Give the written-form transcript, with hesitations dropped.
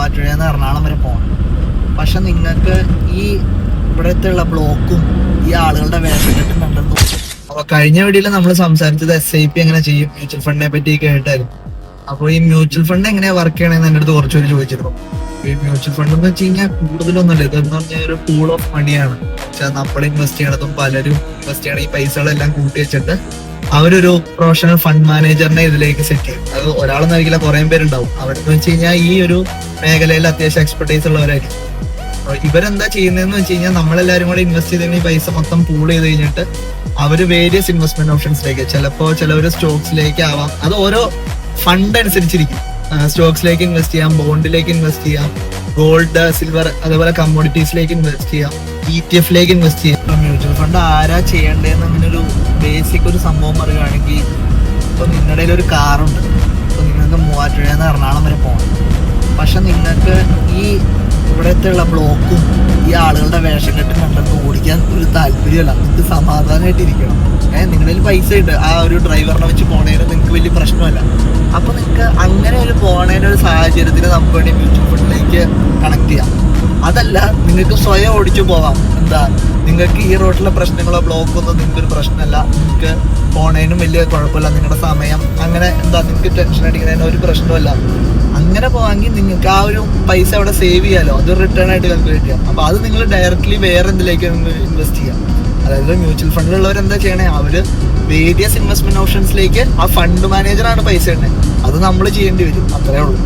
മൂവാറ്റുപുഴയിൽ നിന്ന് എറണാകുളം വരെ പോകണം. പക്ഷെ നിങ്ങൾക്ക് ഈ ഇവിടത്തുള്ള ബ്ലോക്കും ഈ ആളുകളുടെ വേഷക്കെട്ടും കണ്ടെന്നു. അപ്പൊ കഴിഞ്ഞ വീഡിയോയിൽ നമ്മൾ സംസാരിച്ചത് SIP എങ്ങനെ ചെയ്യും, മ്യൂച്വൽ ഫണ്ടിനെ പറ്റി കേട്ടായിരുന്നു. അപ്പോൾ ഈ മ്യൂച്വൽ ഫണ്ട് എങ്ങനെയാ വർക്ക് ചെയ്യണമെന്ന് എൻ്റെ അടുത്ത് കുറച്ചുപേര് ചോദിച്ചിരുന്നു. ഈ മ്യൂച്വൽ ഫണ്ട് എന്ന് വെച്ച് കഴിഞ്ഞാൽ കൂടുതലൊന്നുമില്ല, ഇതെന്ന് പറഞ്ഞാൽ ഒരു പൂൾ ഓഫ് മണിയാണ്. വെച്ചാൽ നമ്മൾ ഇൻവെസ്റ്റ് ചെയ്യണതും പലരും ഇൻവെസ്റ്റ് ചെയ്യണ ഈ പൈസകളെല്ലാം കൂട്ടി വെച്ചിട്ട് അവരൊരു പ്രൊഫഷണൽ ഫണ്ട് മാനേജറിനെ ഇതിലേക്ക് സെറ്റ് ചെയ്യും. അത് ഒരാളെന്ന് ആയിരിക്കില്ല, കുറേ പേരുണ്ടാവും. അവരെന്ന് വെച്ച് കഴിഞ്ഞാൽ ഈ ഒരു മേഖലയിൽ അത്യാവശ്യം എക്സ്പെർട്ടൈസ് ഉള്ളവരായിരിക്കും. ഇവരെന്താ ചെയ്യുന്നതെന്ന് വെച്ച് കഴിഞ്ഞാൽ നമ്മളെല്ലാവരും കൂടെ ഇൻവെസ്റ്റ് ചെയ്തതിന് ഈ പൈസ മൊത്തം പൂൾ ചെയ്ത് കഴിഞ്ഞിട്ട് അവർ വേരിയസ് ഇൻവെസ്റ്റ്മെന്റ് ഓപ്ഷൻസിലേക്ക്, ചിലവർ സ്റ്റോക്സിലേക്ക് ആവാം, അത് ഓരോ ഫണ്ട് അനുസരിച്ചിരിക്കും. സ്റ്റോക്സിലേക്ക് ഇൻവെസ്റ്റ് ചെയ്യാം, ബോണ്ടിലേക്ക് ഇൻവെസ്റ്റ് ചെയ്യാം, ഗോൾഡ്, സിൽവർ, അതേപോലെ കമ്മോഡിറ്റീസിലേക്ക് ഇൻവെസ്റ്റ് ചെയ്യാം, ETF ഇൻവെസ്റ്റ് ചെയ്യാം. മ്യൂച്വൽ ഫണ്ട് ആരാ ചെയ്യേണ്ടതെന്ന് അങ്ങനെ ഒരു ബേസിക് ഒരു സംഭവം പറയുകയാണെങ്കിൽ, ഇപ്പൊ നിങ്ങളുടെ ഒരു കാറുണ്ട്, ഇപ്പൊ നിങ്ങൾക്ക് മൂവാറ്റുപുഴയിൽ നിന്ന് എറണാകുളം വരെ പോകണം. പക്ഷെ നിങ്ങൾക്ക് ഈ ഇവിടത്തുള്ള ബ്ലോക്കും ഈ ആളുകളുടെ വേഷക്കെട്ടും കണ്ടെന്ന് ഓടിക്കാൻ ഒരു താല്പര്യമല്ല. നിങ്ങൾക്ക് സമാധാനമായിട്ടിരിക്കണം. നിങ്ങളുടെ കയ്യിൽ പൈസ ഉണ്ട്, ആ ഒരു ഡ്രൈവറിനെ വെച്ച് പോണേന് നിങ്ങൾക്ക് വലിയ പ്രശ്നമല്ല. അപ്പൊ നിങ്ങൾക്ക് അങ്ങനെ ഒരു പോണേനൊരു സാഹചര്യത്തിൽ നമുക്ക് വേണ്ടി മ്യൂച്വൽ ഫണ്ടിലേക്ക് കണക്ട് ചെയ്യാം. അതല്ല, നിങ്ങൾക്ക് സ്വയം ഓടിച്ചു പോവാം. എന്താ, നിങ്ങൾക്ക് ഈ റോഡിലെ പ്രശ്നങ്ങളോ ബ്ലോക്കൊന്നും നിങ്ങൾക്കൊരു പ്രശ്നമല്ല, നിങ്ങൾക്ക് പോണേനും വലിയ കുഴപ്പമില്ല, നിങ്ങളുടെ സമയം അങ്ങനെ എന്താ നിങ്ങൾക്ക് ടെൻഷൻ അടിക്കുന്നതിന് ഒരു പ്രശ്നമല്ല. അങ്ങനെ പോവാമെങ്കിൽ നിങ്ങൾക്ക് ആ ഒരു പൈസ അവിടെ സേവ് ചെയ്യാലോ, അത് റിട്ടേൺ ആയിട്ട് കാൽക്കുലേറ്റ് ചെയ്യാം. അപ്പൊ അത് നിങ്ങൾ ഡയറക്റ്റ്ലി വേറെ എന്തിലേക്ക് ഇൻവെസ്റ്റ് ചെയ്യാം. അതായത് മ്യൂച്വൽ ഫണ്ടിലുള്ളവർ എന്താ ചെയ്യണേ, അവര് വേരിയസ് ഇൻവെസ്റ്റ്മെന്റ് ഓപ്ഷൻസിലേക്ക് ആ ഫണ്ട് മാനേജറാണ് പൈസ ഇടുന്നത്, അത് നമ്മൾ ചെയ്യേണ്ടി വരും. അത്രേ ഉള്ളൂ.